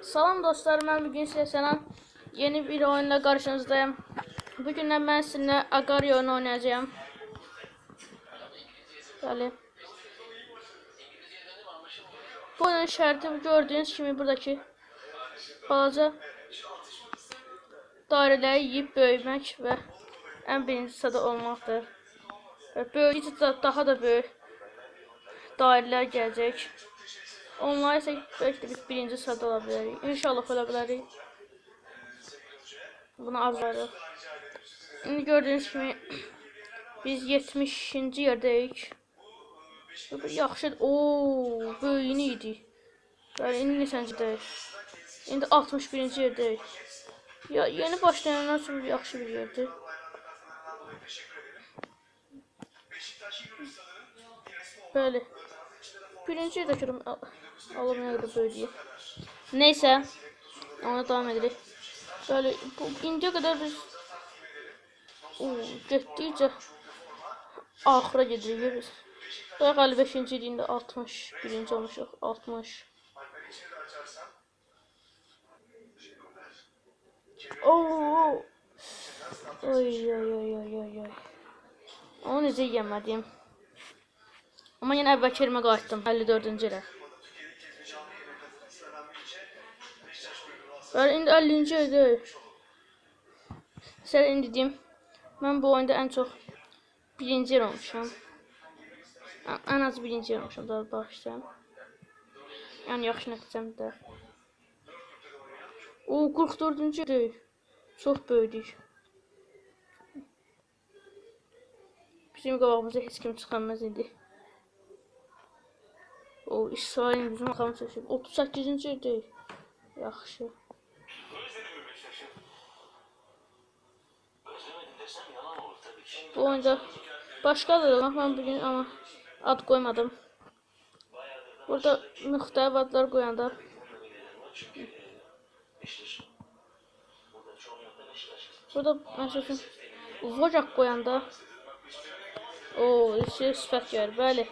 Salam dostlar, ben bugün size selam. Yeni bir oyunla karşınızdayım. Bugün ben sizinle Agario oyunu oynayacağım. Böyle. Bu oyunun şərti gördüğünüz kimi buradaki balaca daireleri yiyip böyümək ve en birinci sırada olmaqdır. Böyüdükcə daha da böyük daireler gelecek. Onlar ise belki de biz birinci sırada olabiliriz. İnşallah olabiliriz. Bunu arzularıq. Şimdi gördüğünüz kimi biz 70-ci yerdəyik. Yaxşı, böyüyünü idi. Yani indi neçəncədəyik? İndi 61-ci yerdəyik. Ya yeni başlayanlar üçün yaxşı bir yerdir. Böyle. Birinci yerdəki alamaya qədər böyüdüyük. Neyse, ona devam edirik. Böyle indiyə qədər biz getdikcə axıra gedirik biz. Bayaq 55-ci ilində 61-ci olmuşuq. 60. Oy. Onu necə yemədim. Amma yenə əvvəlki yerimə qayıtdım. 54-cü yerə. Böyle indi 50-ci yerdəyik. Sizə indi deyim. Mən bu oyunda en çok birinci yer olmuşam. En az birinci yer olmuşam, daha başlayayım. Yani yaxşı nəticəmdə. 44-cü yerdir. Çox böyüdük. Bizim qabağımıza heç kim çıxanmaz idi. İsrail bizim arxamıza çəkib. 38-ci yerdir. Yaxşı. Bu oyunda başqa da var. Ben bugün ama ad koymadım. Burada müxtəlif adlar qoyanda burada məsələn Vocak qoyanda sifət gəlir. Bəli.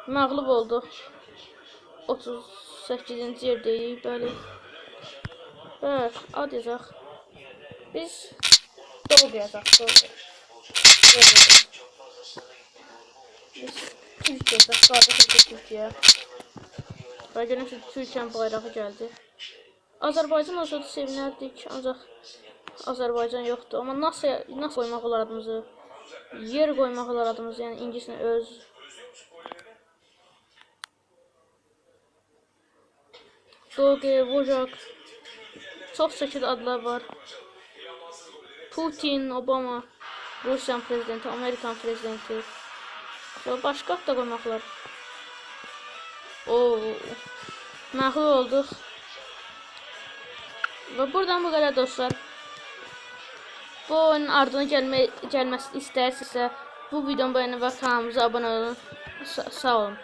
Məğlub oldu. 38-ci yerdəyik. Bəli. Ad yazaq. Biz Doğu yazaq. Türkiye'de sadece Türkiye. Ve görüyorsunuz Türkiye'nin bayrağı geldi. Azerbaycan olsaydı sevinirdik ancak Azerbaycan yoktu. Ama nasıl koymak olar adımızı? Yer koymak olar adımızı, yani İngilizce öz. Doge, Vojak. Çok çeşitli adlar var. Putin, Obama, Rusya prezidenti, Amerikan prezidenti. Başqa da qoymaq olar. Məğlub olduq. Və buradan bu qədər dostlar. Bu oyunun ardına gəlməsini istəyirsinizsə bu videonu bəyənin və kanalımıza abunə olun. Sağ olun.